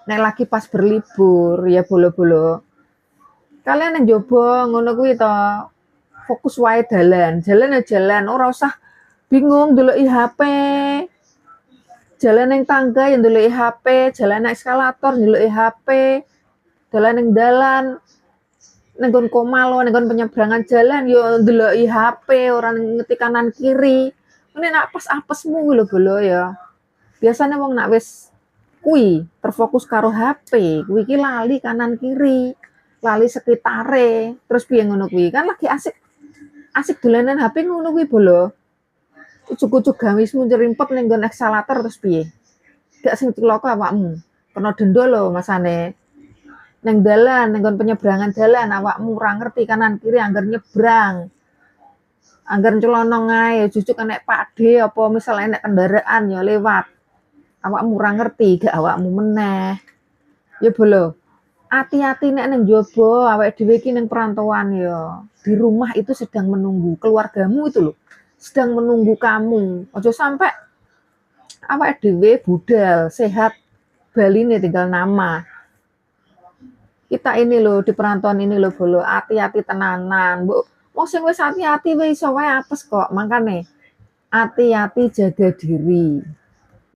nek lagi pas berlibur ya bolo-bolo kalian yang jobo ngono kuwi to, fokus wae jalan ya jalan, ora usah bingung ndeloki HP. Jalan yang tangga ya ndeloki HP, jalan nang eskalator ndeloki HP, dalan ning dalan ning nggon komalo, ning nggon penyeberangan jalan yo ndeloki HP, ora ngerti kanan kiri. Ngene nak pas apesmu kuwi lho bolo ya. Biasane wong nak wis kuwi terfokus karo HP, kuwi iki lali kanan kiri, lali sekitare. Terus piye ngono kuwi? Kan lagi asik asik dolanan HP ngono kuwi bolo. Ujug-ujug gawismu nyerimpet ning nggon eskalator terus piye? Gak sing celaka awakmu. Kena denda lho masane. Neng dalan, neng nggon penyeberangan dalan awakmu ora ngerti kanan kiri angger nyebrang. Angger celonong ae, jujuk enek pakde apa misal enek kendaraan ya lewat. Awakmu ora ngerti, gak awakmu meneh. Ya bolo, hati-hati nek neng jobo awake dhewe iki ning perantauan ya. Di rumah itu sedang menunggu keluargamu itu loh. Sedang menunggu kamu. Ojo sampai awake dhewe budal, sehat, baline tinggal nama. Kita ini loh di perantauan ini loh bolo, hati-hati tenanan. Mbok wong sing wis hati-hati wis iso wae apes kok. Makane hati-hati jaga diri.